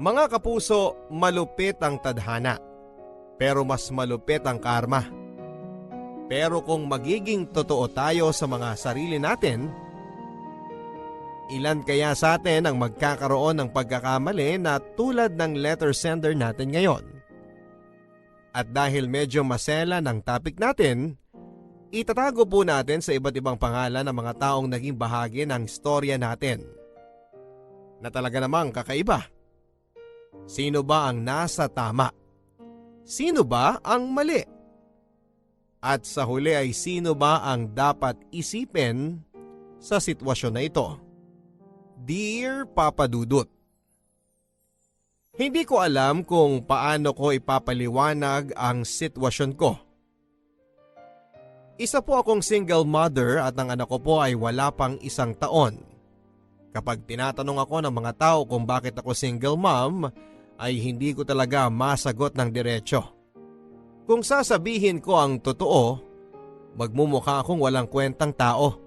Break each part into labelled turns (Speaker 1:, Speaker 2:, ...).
Speaker 1: Mga kapuso, malupit ang tadhana, pero mas malupit ang karma. Pero kung magiging totoo tayo sa mga sarili natin, ilan kaya sa atin ang magkakaroon ng pagkakamali na tulad ng letter sender natin ngayon? At dahil medyo masela ng topic natin, itatago po natin sa iba't ibang pangalan ng mga taong naging bahagi ng storya natin. Na talaga namang kakaiba. Sino ba ang nasa tama? Sino ba ang mali? At sa huli ay sino ba ang dapat isipin sa sitwasyon na ito? Dear Papa Dudut, hindi ko alam kung paano ko ipapaliwanag ang sitwasyon ko. Isa po akong single mother at ang anak ko po ay wala pang 1 taon. Kapag tinatanong ako ng mga tao kung bakit ako single mom, ay hindi ko talaga masagot ng diretso. Kung sasabihin ko ang totoo, magmumukha akong walang kwentang tao.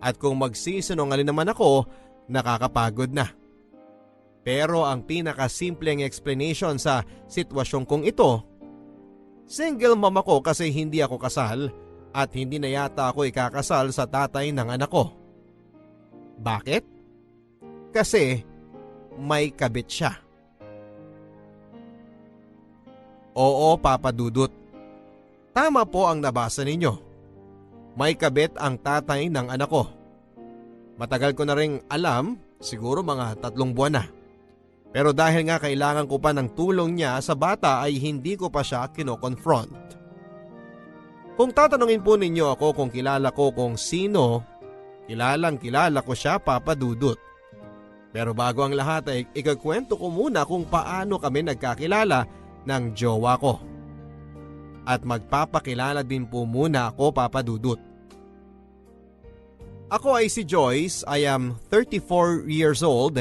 Speaker 1: At kung magsisinungaling naman ako, nakakapagod na. Pero ang pinakasimpleng explanation sa sitwasyon kong ito, single mom ako kasi hindi ako kasal at hindi na yata ako ikakasal sa tatay ng anak ko. Bakit? Kasi may kabit siya. Oo, Papa Dudut. Tama po ang nabasa ninyo. May kabit ang tatay ng anak ko. Matagal ko na ring alam, siguro mga 3 buwan na. Pero dahil nga kailangan ko pa ng tulong niya sa bata ay hindi ko pa siya kino-confront. Kung tatanungin po ninyo ako kung kilala ko kung sino, kilala ko siya, Papa Dudut. Pero bago ang lahat ay ikakwento ko muna kung paano kami nagkakilala ng jowa ko. At magpapakilala din po muna ako, Papa Dudut. Ako ay si Joyce, I am 34 years old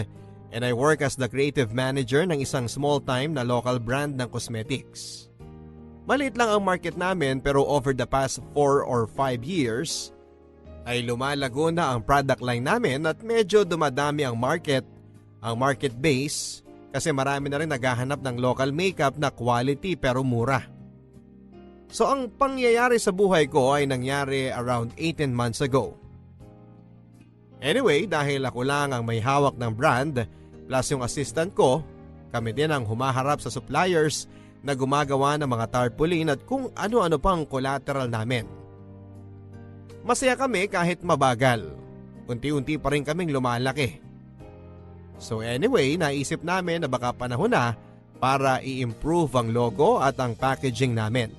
Speaker 1: and I work as the creative manager ng isang small-time na local brand ng cosmetics. Maliit lang ang market namin pero over the past 4 or 5 years, ay lumalago na ang product line namin at medyo dumadami ang market base kasi marami na rin naghahanap ng local makeup na quality pero mura. So ang pangyayari sa buhay ko ay nangyari around 18 months ago. Anyway, dahil ako lang ang may hawak ng brand plus yung assistant ko, kami din ang humaharap sa suppliers na gumagawa ng mga tarpaulin at kung ano-ano pang collateral namin. Masaya kami kahit mabagal. Unti-unti pa rin kaming lumalaki. So anyway, naisip namin na baka panahon na para i-improve ang logo at ang packaging namin.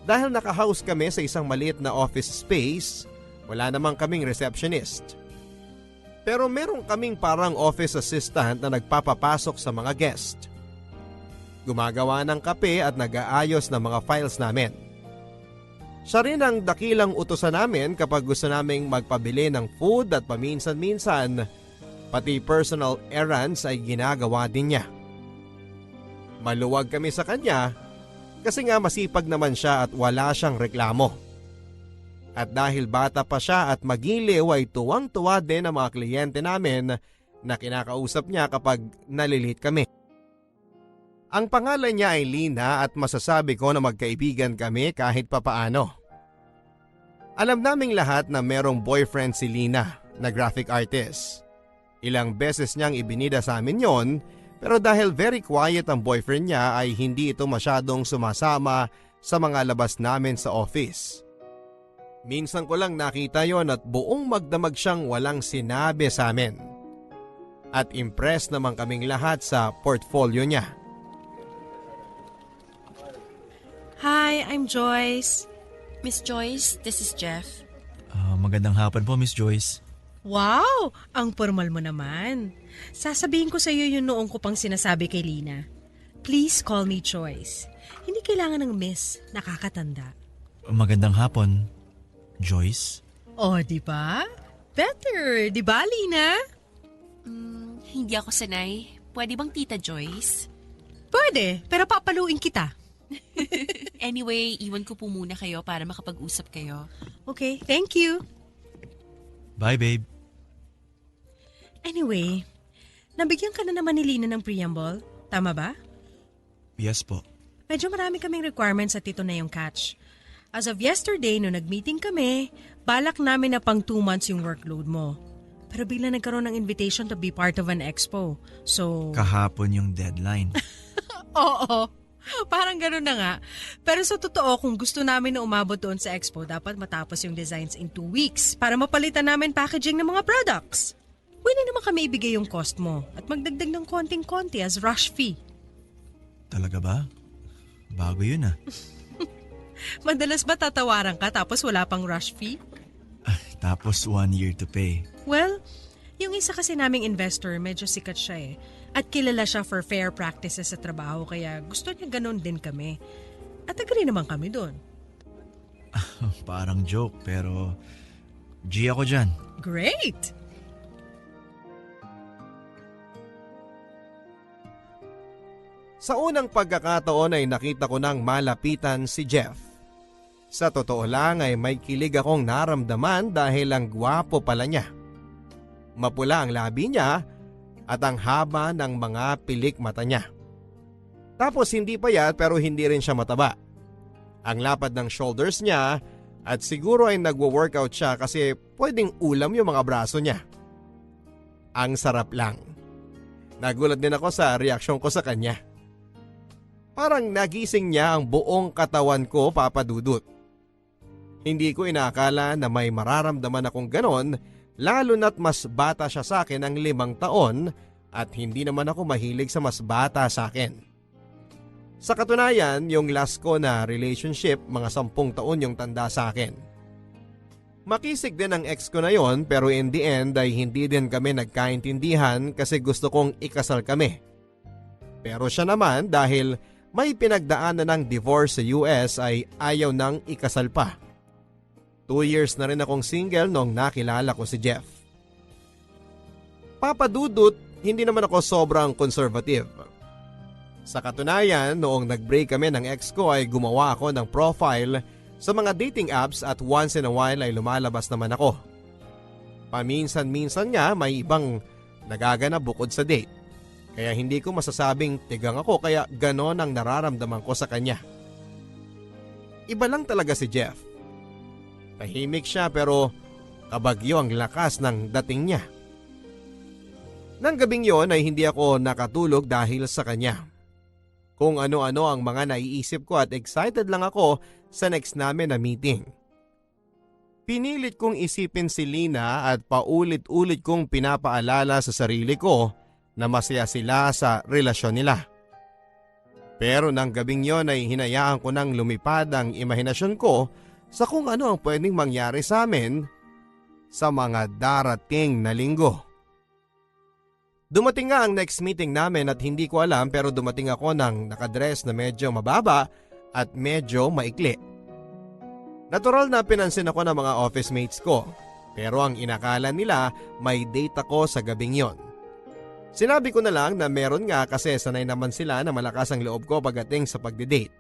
Speaker 1: Dahil naka-house kami sa isang maliit na office space, wala namang kaming receptionist. Pero meron kaming parang office assistant na nagpapapasok sa mga guest. Gumagawa ng kape at nag-aayos ng mga files namin. Siya rin ang dakilang utusan namin kapag gusto naming magpabili ng food at paminsan-minsan, pati personal errands ay ginagawa din niya. Maluwag kami sa kanya kasi nga masipag naman siya at wala siyang reklamo. At dahil bata pa siya at magiliw ay tuwang-tuwa din ang mga kliyente namin na kinakausap niya kapag nalilit kami. Ang pangalan niya ay Lina at masasabi ko na magkaibigan kami kahit papaano. Alam naming lahat na merong boyfriend si Lina na graphic artist. Ilang beses niyang ibinida sa amin yon pero dahil very quiet ang boyfriend niya ay hindi ito masyadong sumasama sa mga labas namin sa office. Minsan ko lang nakita yon at buong magdamag siyang walang sinabi sa amin. At impressed naman kaming lahat sa portfolio niya.
Speaker 2: Hi, I'm Joyce.
Speaker 3: Miss Joyce, this is Jeff.
Speaker 4: Magandang hapon po, Miss Joyce.
Speaker 2: Wow, ang formal mo naman. Sasabihin ko sa iyo yung noong ko pang sinasabi kay Lina. Please call me Joyce. Hindi kailangan ng miss, nakakatanda.
Speaker 4: Magandang hapon, Joyce.
Speaker 2: Oh, di ba? Better, di ba, Lina?
Speaker 3: Hindi ako sanay. Pwede bang Tita Joyce?
Speaker 2: Pwede, pero papaluin kita.
Speaker 3: Anyway, iwan ko po muna kayo para makapag-usap kayo.
Speaker 2: Okay, thank you.
Speaker 4: Bye, babe.
Speaker 2: Anyway, nabigyan ka na naman ni Lina ng preamble. Tama ba?
Speaker 4: Yes po.
Speaker 2: Medyo marami kaming requirements at ito na yung catch. As of yesterday, no nag-meeting kami, balak namin na pang 2 months yung workload mo. Pero bigla nagkaroon ng invitation to be part of an expo. So...
Speaker 4: Kahapon yung deadline.
Speaker 2: Oo, parang gano'n na nga. Pero sa totoo, kung gusto namin na umabot doon sa expo, dapat matapos yung designs in 2 weeks para mapalitan namin packaging ng mga products. Willing naman kami ibigay yung cost mo at magdagdag ng konting-konti as rush fee.
Speaker 4: Talaga ba? Bago yun ah.
Speaker 2: Madalas ba tatawaran ka tapos wala pang rush fee?
Speaker 4: Tapos 1 year to pay.
Speaker 2: Well, yung isa kasi naming investor, medyo sikat siya eh. At kilala siya for fair practices sa trabaho kaya gusto niya ganun din kami. At agree naman kami doon.
Speaker 4: Parang joke pero G ako dyan.
Speaker 2: Great!
Speaker 1: Sa unang pagkakataon ay nakita ko nang malapitan si Jeff. Sa totoo lang ay may kilig akong naramdaman dahil ang gwapo pala niya. Mapula ang labi niya at ang haba ng mga pilik mata niya. Tapos hindi payat pero hindi rin siya mataba. Ang lapad ng shoulders niya at siguro ay nagwo-workout siya kasi pwedeng ulam yung mga braso niya. Ang sarap lang. Nagulat din ako sa reaksyon ko sa kanya. Parang nagising niya ang buong katawan ko, Papa Dudut. Hindi ko inaakala na may mararamdaman akong ganon, lalo na't mas bata siya sa akin ng 5 taon at hindi naman ako mahilig sa mas bata sa akin. Sa katunayan, yung last ko na relationship, mga 10 taon yung tanda sa akin. Makisig din ang ex ko na yon pero in the end ay hindi din kami nagkaintindihan kasi gusto kong ikasal kami. Pero siya naman dahil may pinagdaanan ng divorce sa US ay ayaw nang ikasal pa. 2 years na rin akong single nung nakilala ko si Jeff. Papa Dudut, hindi naman ako sobrang conservative. Sa katunayan, noong nag-break kami ng ex ko ay gumawa ako ng profile sa mga dating apps at once in a while ay lumalabas naman ako. Paminsan-minsan nga may ibang nagaganap bukod sa date. Kaya hindi ko masasabing tigang ako kaya ganon ang nararamdaman ko sa kanya. Iba lang talaga si Jeff. Tahimik siya pero kabagyo ang lakas ng dating niya. Nang gabing yon ay hindi ako nakatulog dahil sa kanya. Kung ano-ano ang mga naiisip ko at excited lang ako sa next namin na meeting. Pinilit kong isipin si Lina at paulit-ulit kong pinapaalala sa sarili ko na masaya sila sa relasyon nila. Pero nang gabing yon ay hinayaan ko nang lumipad ang imahinasyon ko sa kung ano ang pwedeng mangyari sa amin sa mga darating na linggo. Dumating nga ang next meeting namin at hindi ko alam pero dumating ako ng nakadress na medyo mababa at medyo maikli. Natural na pinansin ako ng mga office mates ko pero ang inakala nila may date ako sa gabing yon. Sinabi ko na lang na meron nga kasi sanay naman sila na malakas ang loob ko pagdating sa pagdidate.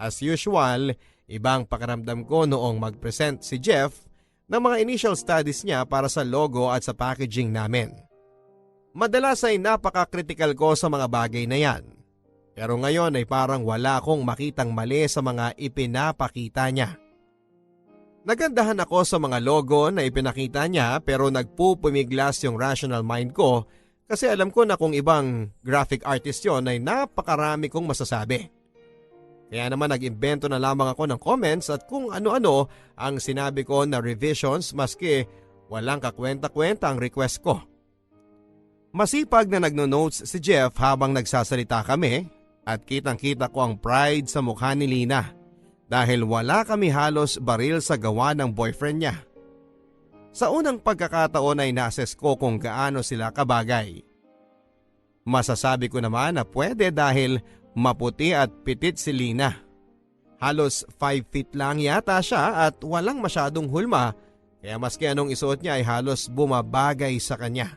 Speaker 1: As usual, ibang pakiramdam ko noong mag-present si Jeff ng mga initial studies niya para sa logo at sa packaging namin. Madalas ay napaka-critical ko sa mga bagay na yan. Pero ngayon ay parang wala akong makitang mali sa mga ipinapakita niya. Nagandahan ako sa mga logo na ipinakita niya pero nagpupumiglas yung rational mind ko kasi alam ko na kung ibang graphic artist yon ay napakarami kong masasabi. Kaya naman nag-imbento na lamang ako ng comments at kung ano-ano ang sinabi ko na revisions maski walang kakwenta-kwenta ang request ko. Masipag na nagno-notes si Jeff habang nagsasalita kami at kitang-kita ko ang pride sa mukha ni Lina dahil wala kami halos baril sa gawa ng boyfriend niya. Sa unang pagkakataon ay na-assess ko kung gaano sila kabagay. Masasabi ko naman na pwede dahil maputi at pitit si Lina. Halos 5 feet lang yata siya at walang masyadong hulma kaya maski anong isuot niya ay halos bumabagay sa kanya.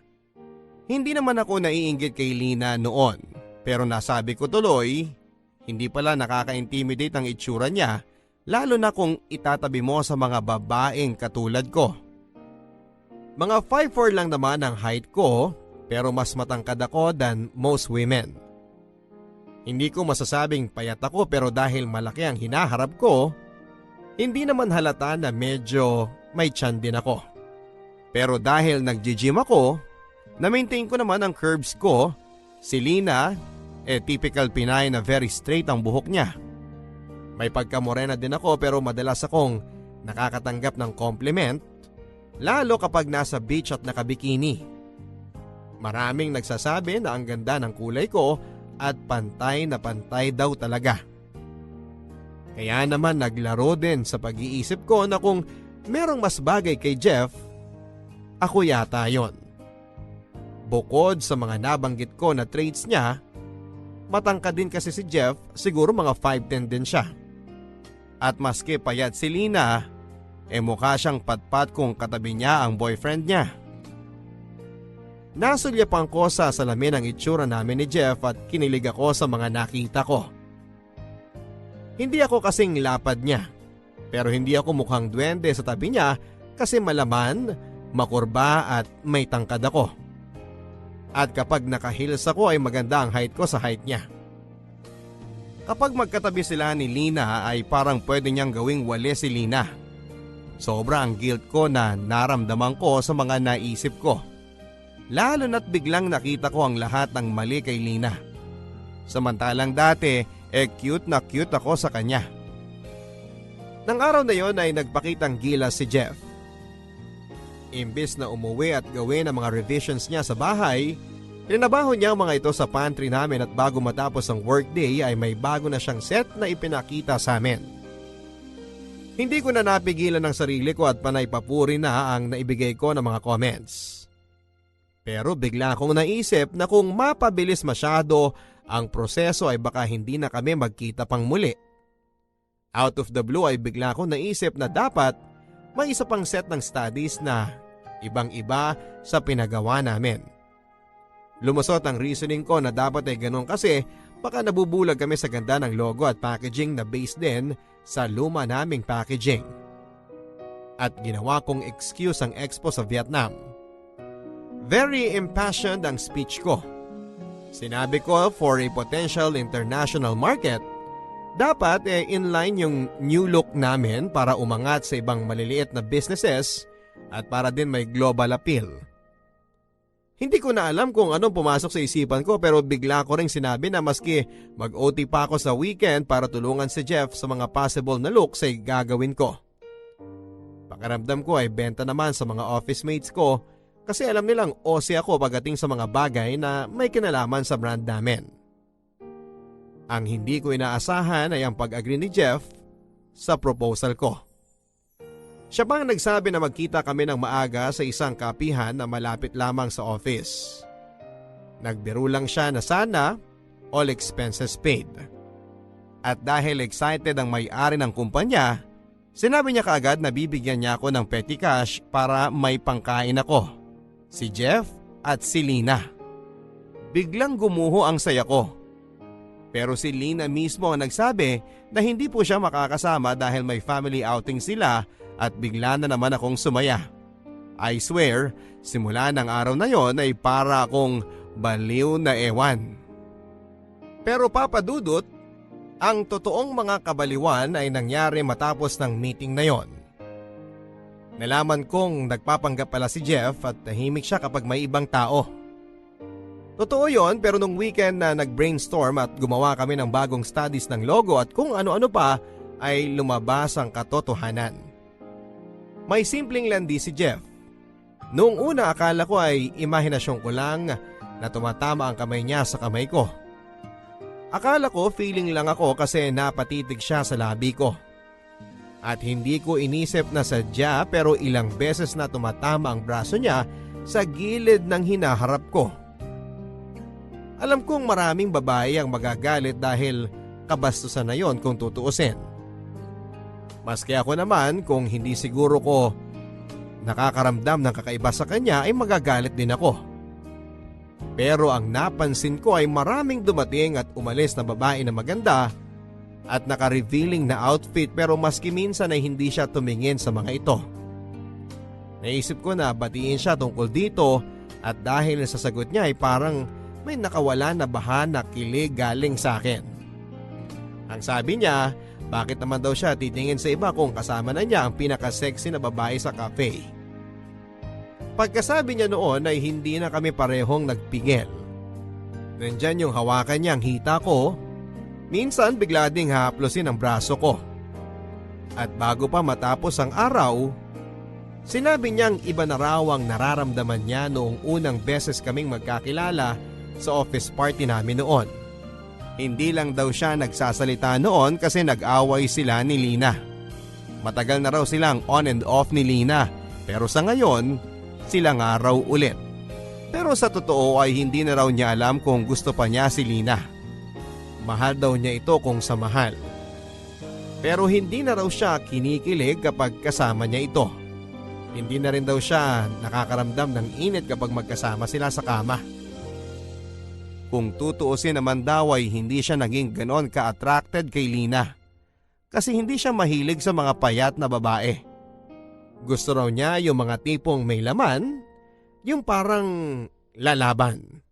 Speaker 1: Hindi naman ako naiinggit kay Lina noon pero nasabi ko tuloy, hindi pala nakaka-intimidate ang itsura niya lalo na kung itatabi mo sa mga babaeng katulad ko. Mga 5'4" lang naman ang height ko pero mas matangkad ako than most women. Hindi ko masasabing payat ako pero dahil malaki ang hinaharap ko, hindi naman halata na medyo may tiyan din ako. Pero dahil nag-gym ako, na-maintain ko naman ang curves ko. Si Lina, typical Pinay na very straight ang buhok niya. May pagkamorena din ako pero madalas akong nakakatanggap ng compliment, lalo kapag nasa beach at nakabikini. Maraming nagsasabi na ang ganda ng kulay ko at pantay na pantay daw talaga. Kaya naman naglaro din sa pag-iisip ko na kung merong mas bagay kay Jeff, ako yata yon. Bukod sa mga nabanggit ko na traits niya, matangkad din kasi si Jeff, siguro mga 5'10" din siya. At maski payat si Lina, mukha siyang patpat kung katabi niya ang boyfriend niya. Nasulyapan ko sa salamin ang itsura namin ni Jeff at kinilig ako sa mga nakita ko. Hindi ako kasing lapad niya, pero hindi ako mukhang duwende sa tabi niya kasi malaman, makurba at may tangkad ako. At kapag naka-heels ako ay maganda ang height ko sa height niya. Kapag magkatabi sila ni Lina ay parang pwede niyang gawing wali si Lina. Sobra ang guilt ko na naramdaman ko sa mga naisip ko. Lalo na't biglang nakita ko ang lahat ng mali kay Lina. Samantalang dati, cute na cute ako sa kanya. Nang araw na yon ay nagpakitang gilas si Jeff. Imbis na umuwi at gawin ang mga revisions niya sa bahay, trinabaho niya ang mga ito sa pantry namin at bago matapos ang workday ay may bago na siyang set na ipinakita sa amin. Hindi ko na napigilan ng sarili ko at panay papuri na ang naibigay ko ng mga comments. Pero bigla akong naisip na kung mapabilis masyado ang proseso ay baka hindi na kami magkita pang muli. Out of the blue ay bigla akong naisip na dapat may isa pang set ng studies na ibang-iba sa pinagawa namin. Lumusot ang reasoning ko na dapat ay ganun kasi baka nabubulag kami sa ganda ng logo at packaging na based din sa luma naming packaging. At ginawa kong excuse ang expo sa Vietnam. Very impassioned ang speech ko. Sinabi ko for a potential international market, dapat inline yung new look namin para umangat sa ibang maliliit na businesses at para din may global appeal. Hindi ko na alam kung anong pumasok sa isipan ko pero bigla ko ring sinabi na maski mag-OT pa ako sa weekend para tulungan si Jeff sa mga possible na looks ay gagawin ko. Pakiramdam ko ay benta naman sa mga office mates ko kasi alam nilang OC ako pagdating sa mga bagay na may kinalaman sa brand namin. Ang hindi ko inaasahan ay ang pag-agree ni Jeff sa proposal ko. Siya bang nagsabi na magkita kami ng maaga sa isang kapihan na malapit lamang sa office. Nagbiro lang siya na sana all expenses paid. At dahil excited ang may-ari ng kumpanya, sinabi niya kaagad na bibigyan niya ako ng petty cash para may pangkain ako, si Jeff at si Lina. Biglang gumuho ang saya ko. Pero si Lina mismo ang nagsabi na hindi po siya makakasama dahil may family outing sila at bigla na naman akong sumaya. I swear, simula ng araw na yon ay para akong baliw na ewan. Pero Papa Dudut, ang totoong mga kabaliwan ay nangyari matapos ng meeting na yon. Nalaman kong nagpapanggap pala si Jeff at tahimik siya kapag may ibang tao. Totoo yon pero nung weekend na nag-brainstorm at gumawa kami ng bagong studies ng logo at kung ano-ano pa ay lumabas ang katotohanan. May simpleng landi si Jeff. Noong una akala ko ay imahinasyon ko lang na tumatama ang kamay niya sa kamay ko. Akala ko feeling lang ako kasi napatitig siya sa labi ko. At hindi ko inisip na sadya pero ilang beses na tumatama ang braso niya sa gilid ng hinaharap ko. Alam kong maraming babae ang magagalit dahil kabastusan na yon kung tutuusin. Maski ako naman kung hindi siguro ko nakakaramdam ng kakaiba sa kanya ay magagalit din ako. Pero ang napansin ko ay maraming dumating at umalis na babae na maganda at naka-revealing na outfit pero maski minsan ay hindi siya tumingin sa mga ito. Naisip ko na batiin siya tungkol dito At dahil sa sagot niya ay parang may nakawala na baha na kilig galing sa akin. Ang sabi niya, bakit naman daw siya titingin sa iba kung kasama na niya ang pinaka-sexy na babae sa cafe. Pagkasabi niya noon ay hindi na kami parehong nagpigil. Nandyan yung hawakan niyang hita ko, minsan bigla ding haplosin ang braso ko. At bago pa matapos ang araw, sinabi niyang iba na raw ang nararamdaman niya noong unang beses kaming magkakilala sa office party namin noon. Hindi lang daw siya nagsasalita noon kasi nag-away sila ni Lina. Matagal na raw silang on and off ni Lina pero sa ngayon, sila nga raw ulit. Pero sa totoo ay hindi na raw niya alam kung gusto pa niya si Lina. Mahal daw niya ito kung sa mahal. Pero hindi na raw siya kinikilig kapag kasama niya ito. Hindi na rin daw siya nakakaramdam ng init kapag magkasama sila sa kama. Kung tutuusin naman daw ay hindi siya naging ganon ka-attracted kay Lina. Kasi hindi siya mahilig sa mga payat na babae. Gusto raw niya yung mga tipong may laman, yung parang lalaban.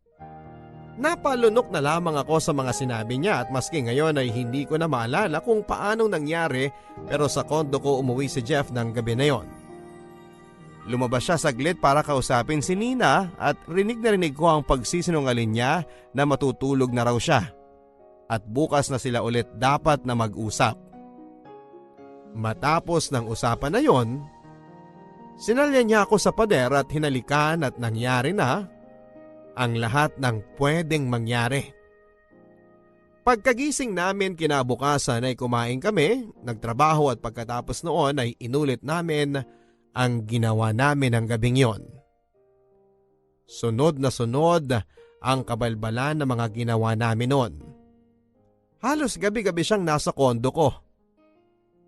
Speaker 1: Napalunok na lamang ako sa mga sinabi niya at maski ngayon ay hindi ko na maalala kung paanong nangyari pero sa kondo ko umuwi si Jeff ng gabi na yon. Lumabas siya saglit para kausapin si Nina at rinig na rinig ko ang pagsisinungaling niya na matutulog na raw siya. At bukas na sila ulit dapat na mag-usap. Matapos ng usapan na yon, sinalya niya ako sa pader at hinalikan at nangyari na ang lahat ng pwedeng mangyari. Pagkagising namin kinabukasan ay kumain kami, nagtrabaho at pagkatapos noon ay inulit namin ang ginawa namin ng gabing yon. Sunod na sunod ang kabalbalan ng mga ginawa namin noon. Halos gabi-gabi siyang nasa kondo ko.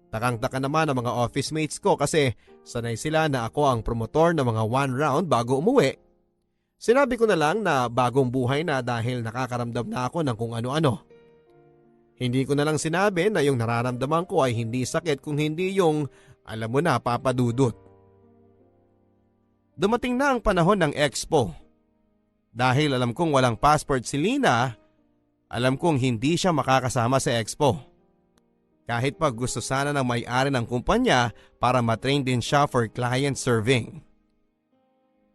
Speaker 1: Takang-taka naman ang mga office mates ko kasi sanay sila na ako ang promotor ng mga one round bago umuwi. Sinabi ko na lang na bagong buhay na dahil nakakaramdam na ako ng kung ano-ano. Hindi ko na lang sinabi na yung nararamdaman ko ay hindi sakit kung hindi yung alam mo na papadudot. Dumating na ang panahon ng expo. Dahil alam kong walang passport si Lina, alam kong hindi siya makakasama sa expo. Kahit pa gusto sana ng may-ari ng kumpanya para matrain din siya for client serving.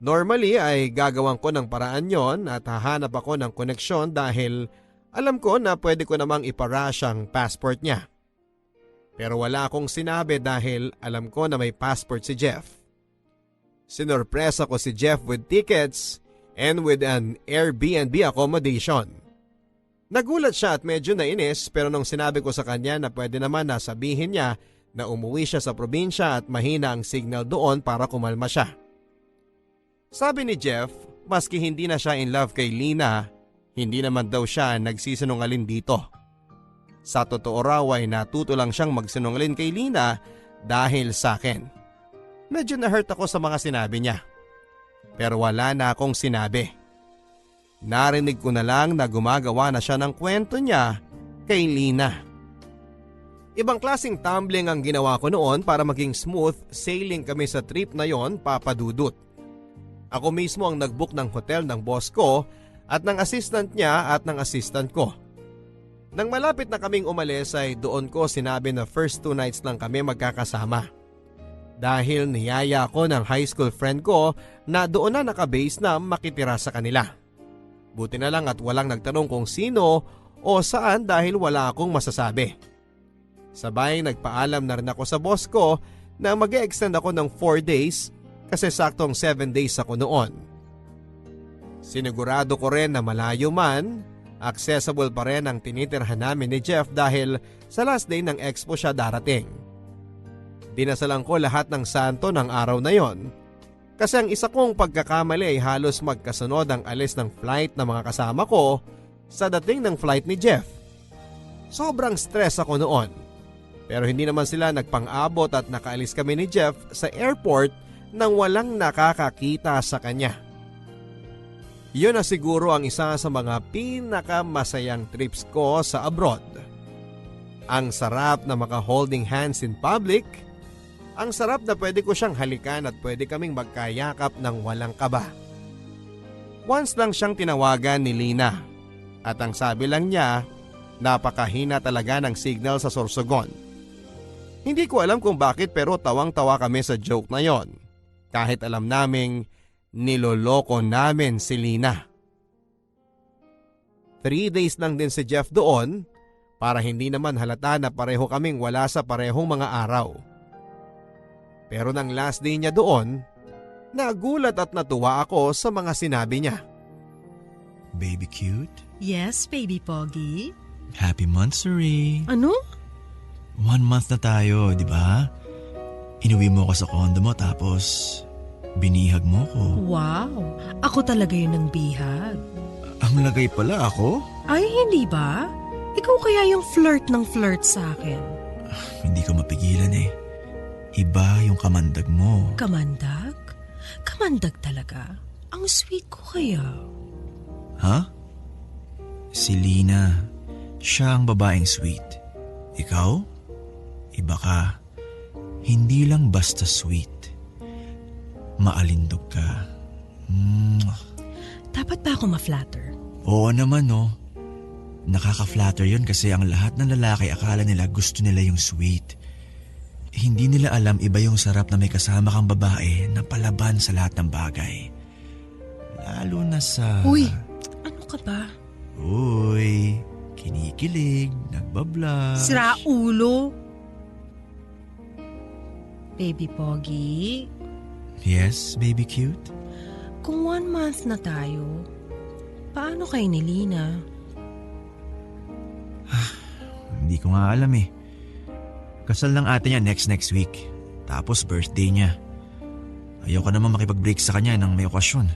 Speaker 1: Normally ay gagawan ko ng paraan yon at hahanap ako ng koneksyon dahil alam ko na pwede ko namang iparush ang passport niya. Pero wala akong sinabi dahil alam ko na may passport si Jeff. Sinorpresa ko si Jeff with tickets and with an Airbnb accommodation. Nagulat siya at medyo nainis pero nung sinabi ko sa kanya na pwede naman na sabihin niya na umuwi siya sa probinsya at mahina ang signal doon para kumalma siya. Sabi ni Jeff, maski hindi na siya in love kay Lina, hindi naman daw siya nagsisinungaling dito. Sa totoo raw ay natuto lang siyang magsinungaling kay Lina dahil sa akin. Medyo na-hurt ako sa mga sinabi niya. Pero wala na akong sinabi. Narinig ko na lang na gumagawa na siya ng kwento niya kay Lina. Ibang klaseng tumbling ang ginawa ko noon para maging smooth sailing kami sa trip na yon, papadudot. Ako mismo ang nag-book ng hotel ng boss ko at ng assistant niya at ng assistant ko. Nang malapit na kaming umalis ay doon ko sinabi na first 2 nights lang kami magkakasama. Dahil niyaya ko ng high school friend ko na doon na nakabase na makitira sa kanila. Buti na lang at walang nagtanong kung sino o saan dahil wala akong masasabi. Sabay nagpaalam na rin ako sa boss ko na mag-e-extend ako ng 4 days kasi saktong 7 days ako noon. Sinigurado ko rin na malayo man, accessible pa rin ang tinitirhan namin ni Jeff dahil sa last day ng expo siya darating. Dinasalan ko lahat ng santo ng araw na yon kasi ang isa kong pagkakamali ay halos magkasunod ang alis ng flight ng mga kasama ko sa dating ng flight ni Jeff. Sobrang stress ako noon pero hindi naman sila nagpang-abot at nakaalis kami ni Jeff sa airport nang walang nakakakita sa kanya. Yun na siguro ang isa sa mga pinakamasayang trips ko sa abroad. Ang sarap na maka-holding hands in public, ang sarap na pwede ko siyang halikan at pwede kaming magkayakap ng walang kaba. Once lang siyang tinawagan ni Lina at ang sabi lang niya, napakahina talaga ng signal sa Sorsogon. Hindi ko alam kung bakit pero tawang-tawa kami sa joke na yon. Kahit alam naming niloloko namin si Lina. 3 days lang din si Jeff doon para hindi naman halata na pareho kaming wala sa parehong mga araw. Pero nang last day niya doon, nagulat at natuwa ako sa mga sinabi niya.
Speaker 4: Baby cute,
Speaker 2: Yes, baby Pogi.
Speaker 4: happy monthsary.
Speaker 2: Ano?
Speaker 4: 1 month na tayo, di ba? Inuwi mo ako sa condo mo tapos binihag mo ko.
Speaker 2: Wow, ako talaga yun ng bihag.
Speaker 4: Ang lagay pala ako?
Speaker 2: Ay, hindi ba? Ikaw kaya yung flirt ng flirt sa akin.
Speaker 4: Hindi ko mapigilan eh. Iba yung kamandag mo.
Speaker 2: Kamandag? Kamandag talaga. Ang sweet ko kaya.
Speaker 4: Ha? Si Lina. Siya ang babaeng sweet. Ikaw? Iba ka. Hindi lang basta sweet. Maalindog ka.
Speaker 2: Dapat ba ako ma-flatter?
Speaker 4: Oo naman no. Nakaka-flatter yun kasi ang lahat ng lalaki akala nila gusto nila yung sweet. Hindi nila alam iba yung sarap na may kasama kang babae na palaban sa lahat ng bagay. Lalo na sa...
Speaker 2: Uy, ano ka ba?
Speaker 4: Uy, kinikilig, nagbablush.
Speaker 2: Sira ulo. Baby Pogi,
Speaker 4: Yes, baby cute?
Speaker 2: kung 1 month na tayo, paano kay ni Lina?
Speaker 4: Hindi ko nga alam eh. Kasal ng ate niya next week. Tapos birthday niya. Ayoko naman makipag-break sa kanya nang may okasyon.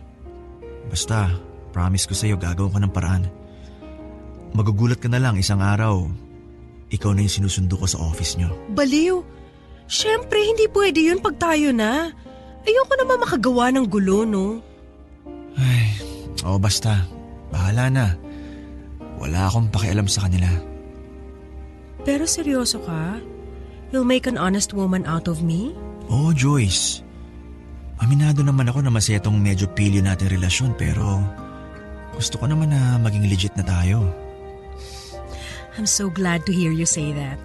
Speaker 4: Basta, promise ko sa'yo gagawin ko ng paraan. Magugulat ka na lang isang araw. Ikaw na yung sinusundo ko sa office niyo.
Speaker 2: Baliw. Siyempre, hindi pwede yun pag tayo na. Ayoko naman makagawa ng gulo, no?
Speaker 4: Ay, basta. Bahala na. Wala akong pakialam sa kanila.
Speaker 2: Pero seryoso ka? You'll make an honest woman out of me?
Speaker 4: Oo, Joyce. Aminado naman ako na masaya tong medyo pilyo natin relasyon pero gusto ko naman na maging legit na tayo.
Speaker 2: I'm so glad to hear you say that.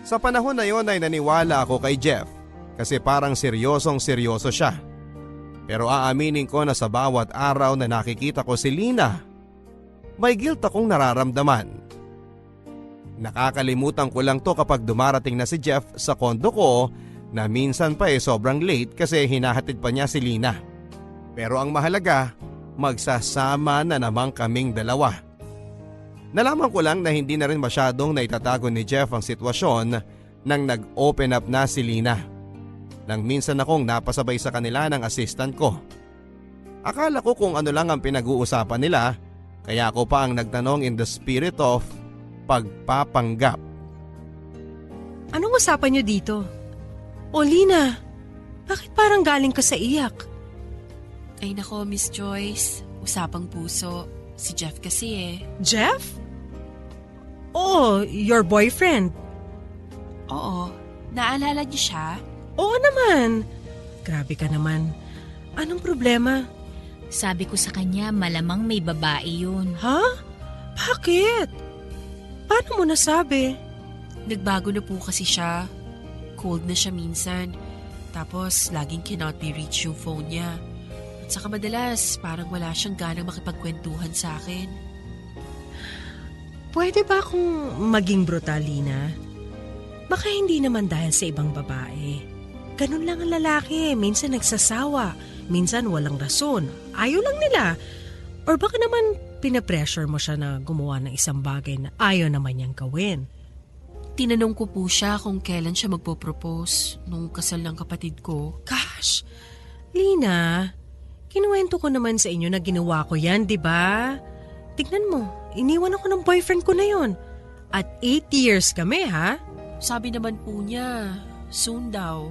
Speaker 1: Sa panahon na yon ay naniwala ako kay Jeff kasi parang seryosong seryoso siya. Pero aaminin ko na sa bawat araw na nakikita ko si Lina, may guilt akong nararamdaman. Nakakalimutan ko lang to kapag dumarating na si Jeff sa kondo ko na minsan pa sobrang late kasi hinahatid pa niya si Lina. Pero ang mahalaga, magsasama na naman kaming dalawa. Nalaman ko lang na hindi na rin masyadong naitatago ni Jeff ang sitwasyon nang nag-open up na si Lina. Nang minsan akong napasabay sa kanila ng assistant ko. Akala ko kung ano lang ang pinag-uusapan nila, kaya ako pa ang nagtanong in the spirit of pagpapanggap.
Speaker 2: Anong usapan niyo dito? O Lina, bakit parang galing ka sa iyak?
Speaker 3: Ay nako, Miss Joyce. Usapang puso. Si Jeff kasi eh.
Speaker 2: Jeff? Oh, your boyfriend.
Speaker 3: Oo. Naalala niyo siya?
Speaker 2: Oo naman. Grabe ka naman. Anong problema?
Speaker 5: Sabi ko sa kanya, malamang may babae yun.
Speaker 2: Ha? Bakit? Paano mo nasabi?
Speaker 3: Nagbago na po kasi siya. Cold na siya minsan. Tapos laging cannot be reached yung phone niya. At saka madalas parang wala siyang ganang makipagkwentuhan sa akin.
Speaker 2: Pwede ba akong maging brutal, Lina? Baka hindi naman dahil sa ibang babae. Ganun lang ang lalaki. Minsan nagsasawa. Minsan walang rason. Ayaw lang nila. Or baka naman pinapressure mo siya na gumawa ng isang bagay na ayaw naman niyang gawin.
Speaker 3: Tinanong ko po siya kung kailan siya magpo-propose nung kasal ng kapatid ko.
Speaker 2: Gosh, Lina, kinuwento ko naman sa inyo na ginawa ko yan, di ba? Tignan mo, iniwan ako ng boyfriend ko na yon. At 8 years kami, ha?
Speaker 3: Sabi naman po niya, soon daw.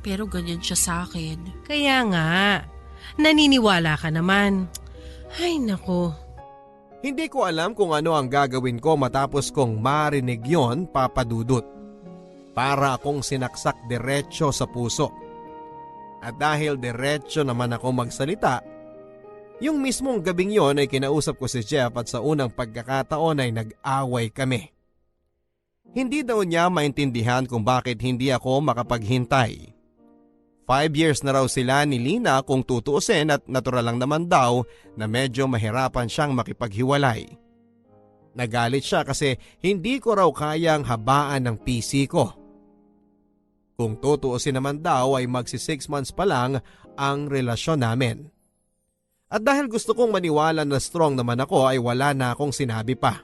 Speaker 3: Pero ganyan siya sa akin.
Speaker 2: Kaya nga, naniniwala ka naman. Ay nako.
Speaker 1: Hindi ko alam kung ano ang gagawin ko matapos kong marinig yon, Papa Dudut. Para akong sinaksak diretso sa puso. At dahil diretso naman ako magsalita, Yung mismong gabing yon ay kinausap ko si Jeff at sa unang pagkakataon ay nag-away kami. Hindi daw niya maintindihan kung bakit hindi ako makapaghintay. 5 years na raw sila ni Lina kung tutuusin at natural lang naman daw na medyo mahirapan siyang makipaghiwalay. Nagalit siya kasi hindi ko raw kayang habaan ng PC ko. Kung tutuusin naman daw ay magsi 6 months pa lang ang relasyon namin. At dahil gusto kong maniwala na strong naman ako ay wala na akong sinabi pa.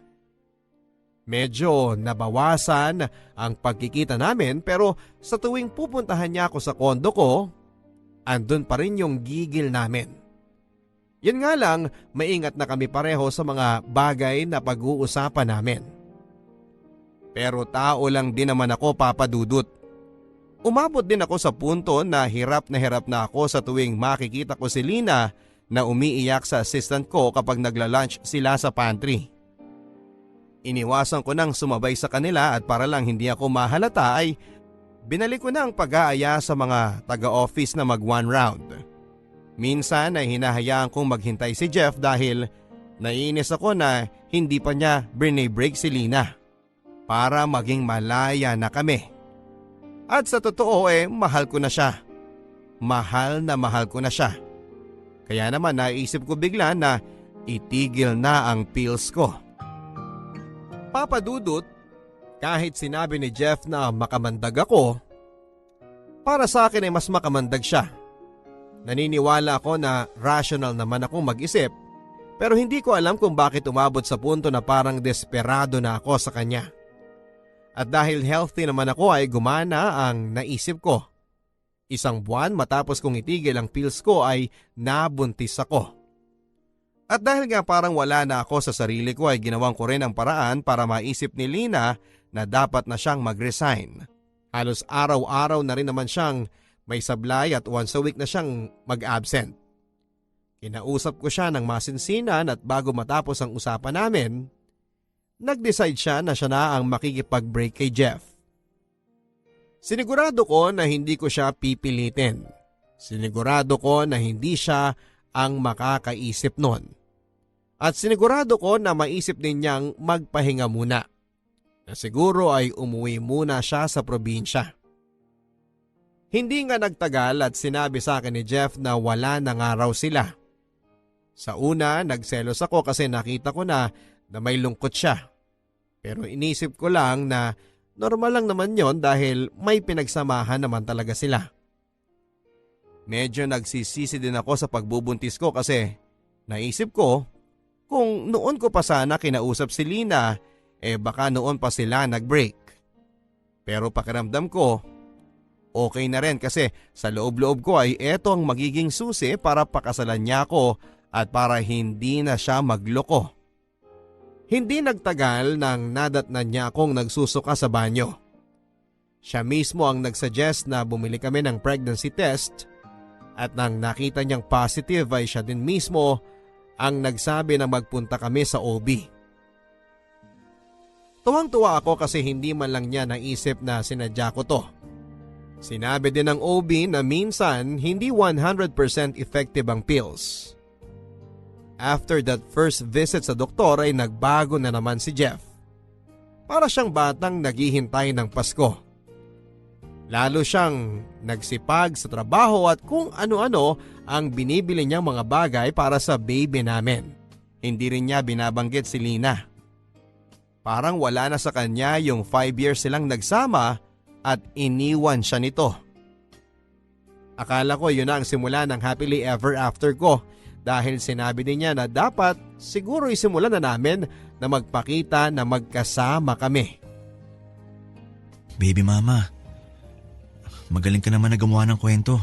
Speaker 1: Medyo nabawasan ang pagkikita namin pero sa tuwing pupuntahan niya ako sa kondo ko, andun pa rin yung gigil namin. Yun nga lang, maingat na kami pareho sa mga bagay na pag-uusapan namin. Pero tao lang din naman ako, Papa Dudut. Umabot din ako sa punto na hirap na ako sa tuwing makikita ko si Lina na umiiyak sa assistant ko kapag nagla-lunch sila sa pantry. Iniwasan ko nang sumabay sa kanila at para lang hindi ako mahalata ay binalik ko na ang pag-aaya sa mga taga-office na mag-one round. Minsan ay hinahayaan kong maghintay si Jeff dahil naiinis ako na hindi pa niya break si Lina para maging malaya na kami. At sa totoo mahal ko na siya. Mahal ko na siya. Kaya naman naisip ko bigla na itigil na ang pills ko. Papa Dudut, kahit sinabi ni Jeff na makamandag ako, para sa akin ay mas makamandag siya. Naniniwala ako na rational naman akong mag-isip pero hindi ko alam kung bakit umabot sa punto na parang desperado na ako sa kanya. At dahil healthy naman ako ay gumana ang naisip ko. 1 buwan matapos kong itigil ang pills ko ay nabuntis ako. At dahil nga parang wala na ako sa sarili ko ay ginawang ko rin ang paraan para maisip ni Lina na dapat na siyang mag-resign. Halos araw-araw na rin naman siyang may sablay at once a week na siyang mag-absent. Kinausap ko siya ng masinsinan at bago matapos ang usapan namin, nag-decide siya na siya na ang makikipag-break kay Jeff. Sinigurado ko na hindi ko siya pipilitin. Sinigurado ko na hindi siya ang makakaisip nun. At sinigurado ko na maisip din niyang magpahinga muna. Na siguro ay umuwi muna siya sa probinsya. Hindi nga nagtagal at sinabi sa akin ni Jeff na wala na nga raw sila. Sa una, nagselos ako kasi nakita ko na may lungkot siya. Pero inisip ko lang na normal lang naman yon dahil may pinagsamahan naman talaga sila. Medyo nagsisisi din ako sa pagbubuntis ko kasi naisip ko kung noon ko pa sana kinausap si Lina baka noon pa sila nag-break. Pero pakiramdam ko okay na rin kasi sa loob-loob ko ay eto ang magiging susi para pakasalan niya ako at para hindi na siya magloko. Hindi nagtagal nang nadatnan niya akong nagsusuka sa banyo. Siya mismo ang nagsuggest na bumili kami ng pregnancy test at nang nakita niyang positive ay siya din mismo ang nagsabi na magpunta kami sa OB. Tuwang-tuwa ako kasi hindi man lang niya naisip na sinadya ko to. Sinabi din ng OB na minsan hindi 100% effective ang pills. After that first visit sa doktor ay nagbago na naman si Jeff. Para siyang batang naghihintay ng Pasko. Lalo siyang nagsipag sa trabaho at kung ano-ano ang binibili niyang mga bagay para sa baby namin. Hindi rin niya binabanggit si Lina. Parang wala na sa kanya yung 5 years silang nagsama at iniwan siya nito. Akala ko yun na ang simula ng happily ever after ko dahil sinabi din niya na dapat siguro isimulan na namin na magpakita na magkasama kami.
Speaker 4: Baby mama, magaling ka naman na gumawa ng kwento.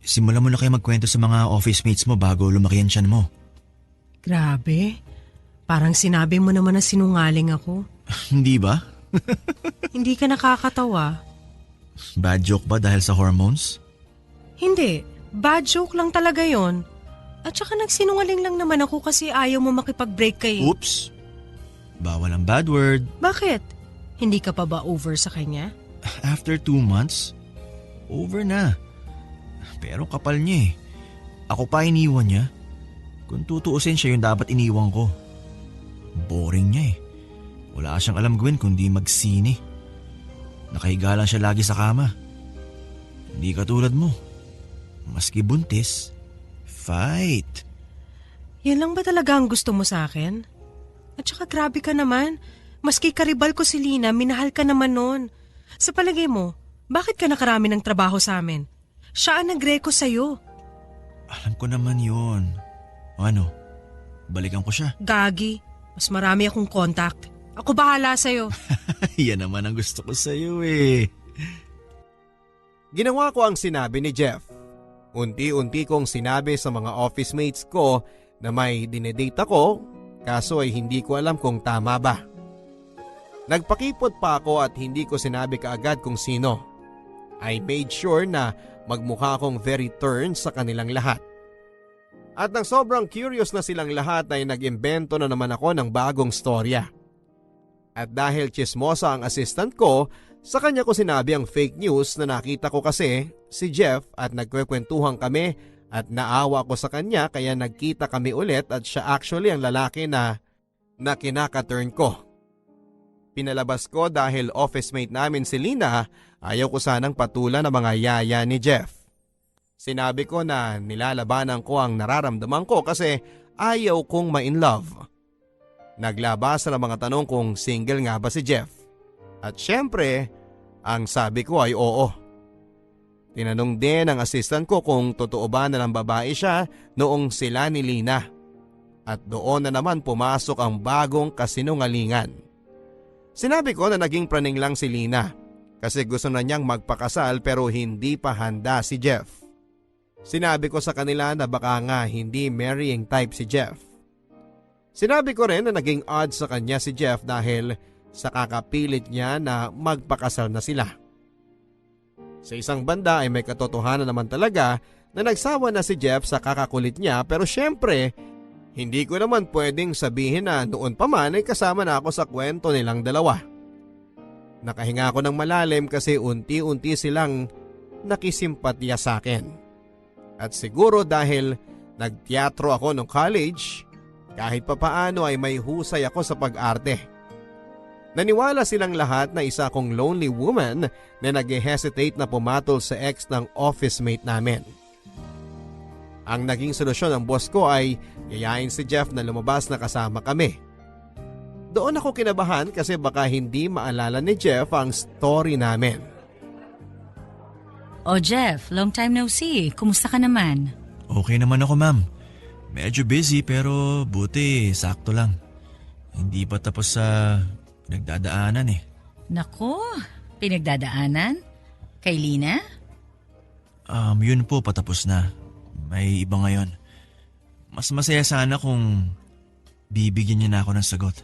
Speaker 4: Simulan mo na kayo magkwento sa mga office mates mo bago lumaki ang tiyan mo.
Speaker 2: Grabe. Parang sinabi mo naman na sinungaling ako.
Speaker 4: Hindi ba?
Speaker 2: Hindi ka nakakatawa.
Speaker 4: Bad joke ba dahil sa hormones?
Speaker 2: Hindi. Bad joke lang talaga yon. At saka nagsinungaling lang naman ako kasi ayaw mo makipag-break kay...
Speaker 4: Oops! Bawal ang bad word.
Speaker 2: Bakit? Hindi ka pa ba over sa kanya?
Speaker 4: After 2 months, over na. Pero kapal niya eh. Ako pa iniwan niya? Kung tutuusin siya yung dapat iniwan ko. Boring niya eh. Wala siyang alam gawin kundi magsine. Nakahiga lang siya lagi sa kama. Hindi katulad mo. Maski buntis, fight.
Speaker 2: Yan lang ba talaga ang gusto mo sa akin? At saka grabe ka naman. Maski karibal ko si Lina, minahal ka naman nun. Sa palagay mo, bakit ka nakarami ng trabaho sa amin? Siya ang nagreko sa'yo.
Speaker 4: Alam ko naman yun. Ano? Balikan ko siya.
Speaker 2: Gagi, mas marami akong contact. Ako bahala sa'yo.
Speaker 4: Yan naman ang gusto ko sa'yo eh.
Speaker 1: Ginawa ko ang sinabi ni Jeff. Unti-unti kong sinabi sa mga office mates ko na may dinedate ako, kaso ay hindi ko alam kung tama ba. Nagpakipot pa ako at hindi ko sinabi kaagad kung sino. I made sure na magmukha akong very turned sa kanilang lahat. At nang sobrang curious na silang lahat ay nag-imbento na naman ako ng bagong storya. At dahil chismosa ang assistant ko, sa kanya ko sinabi ang fake news na nakita ko kasi si Jeff at nagkwekwentuhan kami at naawa ko sa kanya kaya nagkita kami ulit at siya actually ang lalaki na kinaka-turn ko. Pinalabas ko dahil office mate namin si Lina, ayaw ko sanang patulan ng mga yaya ni Jeff. Sinabi ko na nilalabanan ko ang nararamdaman ko kasi ayaw kong ma-in love. Naglabas ng mga tanong kung single nga ba si Jeff. At syempre, ang sabi ko ay oo. Tinanong din ng assistant ko kung totoo ba na ng babae siya noong sila ni Lina. At doon na naman pumasok ang bagong kasinungalingan. Sinabi ko na naging praning lang si Lina kasi gusto na niyang magpakasal pero hindi pa handa si Jeff. Sinabi ko sa kanila na baka nga hindi marrying type si Jeff. Sinabi ko rin na naging odd sa kanya si Jeff dahil sa kakapilit niya na magpakasal na sila. Sa isang banda ay may katotohanan naman talaga na nagsawa na si Jeff sa kakakulit niya pero syempre, hindi ko naman pwedeng sabihin na noon pa man ay kasama na ako sa kwento nilang dalawa. Nakahinga ako ng malalim kasi unti-unti silang nakisimpatya sa akin. At siguro dahil nagteatro ako nung college, kahit papaano ay may husay ako sa pag-arte. Naniwala silang lahat na isa akong lonely woman na nag-hesitate na pumatol sa ex ng office mate namin. Ang naging solusyon ng boss ko ay yayain si Jeff na lumabas na kasama kami. Doon ako kinabahan kasi baka hindi maalala ni Jeff ang story namin.
Speaker 5: O Jeff, long time no see. Kumusta ka naman?
Speaker 4: Okay naman ako ma'am. Medyo busy pero buti sakto lang. Hindi pa tapos sa pinagdadaanan eh.
Speaker 5: Nako, pinagdadaanan? Kay Lina?
Speaker 4: Yun po patapos na. May iba ngayon. Mas masaya sana kung bibigyan niya na ako ng sagot.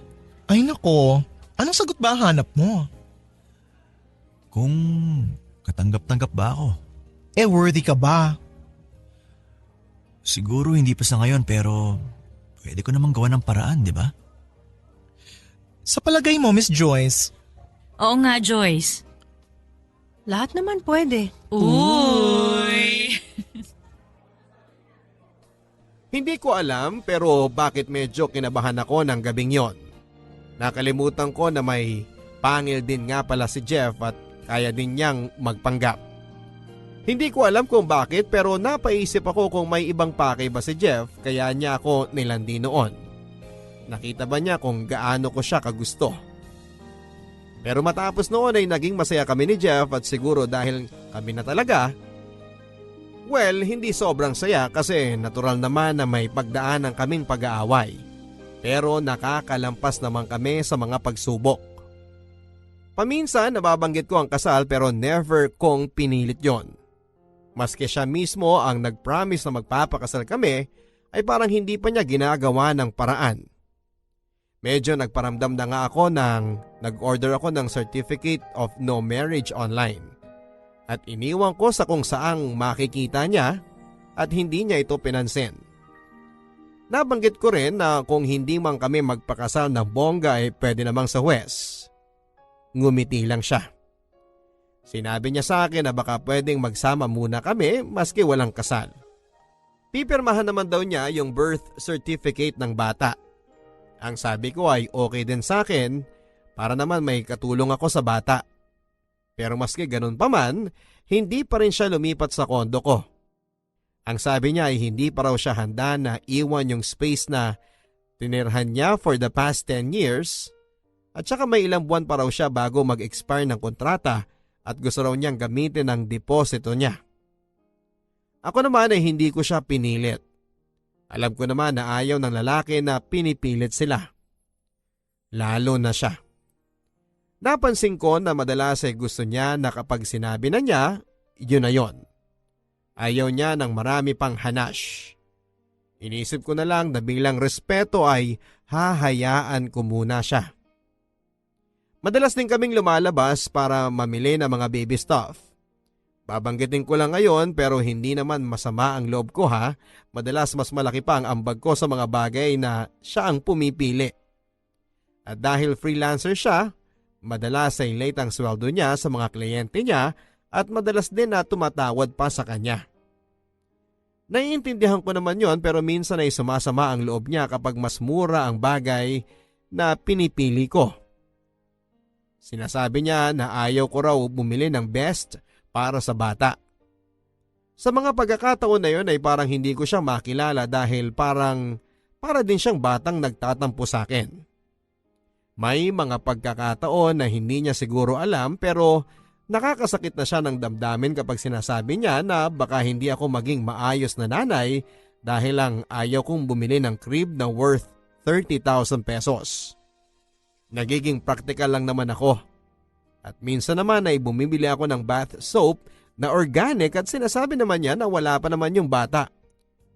Speaker 6: Ay nako, anong sagot ba ang hanap mo?
Speaker 4: Kung katanggap-tanggap ba ako?
Speaker 6: Worthy ka ba?
Speaker 4: Siguro hindi pa sa ngayon pero pwede ko namang gawa ng paraan, di ba?
Speaker 6: Sa palagay mo, Miss Joyce?
Speaker 5: Oo nga, Joyce.
Speaker 2: Lahat naman pwede.
Speaker 5: Uy!
Speaker 1: Hindi ko alam pero bakit medyo kinabahan ako ng gabing yon. Nakalimutan ko na may pangil din nga pala si Jeff at kaya din niyang magpanggap. Hindi ko alam kung bakit pero napaisip ako kung may ibang pakay ba si Jeff kaya niya ako nilandi noon. Nakita ba niya kung gaano ko siya kagusto? Pero matapos noon ay naging masaya kami ni Jeff at siguro dahil kami na talaga. Well, hindi sobrang saya kasi natural naman na may pagdaanan kaming pag-aaway. Pero nakakalampas naman kami sa mga pagsubok. Paminsan nababanggit ko ang kasal pero never kong pinilit yon. Maski siya mismo ang nag-promise na magpapakasal kami ay parang hindi pa niya ginagawa ng paraan. Medyo nagparamdam na nga ako nang nag-order ako ng Certificate of No Marriage online. At iniwan ko sa kung saang makikita niya at hindi niya ito pinansin. Nabanggit ko rin na kung hindi man kami magpakasal ng bongga ay pwede namang sa huwes. Ngumiti lang siya. Sinabi niya sa akin na baka pwedeng magsama muna kami maski walang kasal. Pipirmahan naman daw niya yung birth certificate ng bata. Ang sabi ko ay okay din sa akin para naman may katulong ako sa bata. Pero maski ganun pa man, hindi pa rin siya lumipat sa kondo ko. Ang sabi niya ay hindi pa raw siya handa na iwan yung space na tinirhan niya for the past 10 years at saka may ilang buwan pa raw siya bago mag-expire ng kontrata at gusto raw niyang gamitin ang deposito niya. Ako naman ay hindi ko siya pinilit. Alam ko naman na ayaw ng lalaki na pinipilit sila. Lalo na siya. Napansin ko na madalas ay gusto niya na kapag sinabi na niya, yun na yun. Ayaw niya ng marami pang hanash. Inisip ko na lang na bilang respeto ay hahayaan ko muna siya. Madalas din kaming lumalabas para mamili ng mga baby stuff. Babanggitin ko lang ngayon pero hindi naman masama ang loob ko ha. Madalas mas malaki pa ang ambag ko sa mga bagay na siya ang pumipili. At dahil freelancer siya, madalas ay late ang sweldo niya sa mga kliyente niya at madalas din na tumatawad pa sa kanya. Naiintindihan ko naman yon pero minsan ay sumasama ang loob niya kapag mas mura ang bagay na pinipili ko. Sinasabi niya na ayaw ko raw bumili ng best para sa bata. Sa mga pagkakataon na yon ay parang hindi ko siya makilala dahil para din siyang batang nagtatampo sa akin. May mga pagkakataon na hindi niya siguro alam pero nakakasakit na siya ng damdamin kapag sinasabi niya na baka hindi ako maging maayos na nanay dahil lang ayaw kong bumili ng crib na worth 30,000 pesos. Nagiging practical lang naman ako. At minsan naman ay bumibili ako ng bath soap na organic at sinasabi naman niya na wala pa naman yung bata.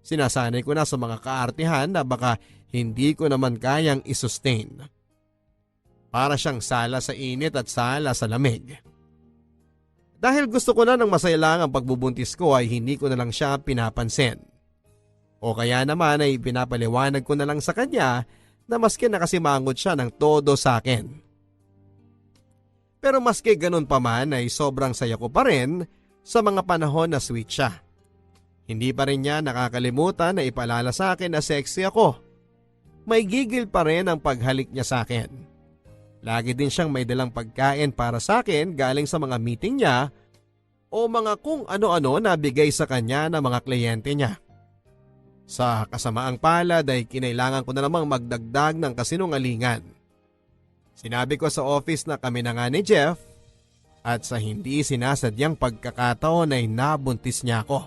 Speaker 1: Sinasanay ko na sa mga kaartihan na baka hindi ko naman kayang isustain. Para siyang sala sa init at sala sa lamig. Dahil gusto ko na ng masaya lang ang pagbubuntis ko ay hindi ko na lang siya pinapansin. O kaya naman ay pinapaliwanag ko na lang sa kanya na maski nakasimangot siya ng todo sa akin. Pero maski ganun pa man ay sobrang saya ko pa rin sa mga panahon na sweet siya. Hindi pa rin niya nakakalimutan na ipalala sa akin na sexy ako. May gigil pa rin ang paghalik niya sa akin. Lagi din siyang may dalang pagkain para sa akin galing sa mga meeting niya o mga kung ano-ano na bigay sa kanya ng mga kliyente niya. Sa kasamaang palad ay kinailangan ko na namang magdagdag ng kasinungalingan. Sinabi ko sa office na kami na nga ni Jeff at sa hindi sinasadyang pagkakataon ay nabuntis niya ako.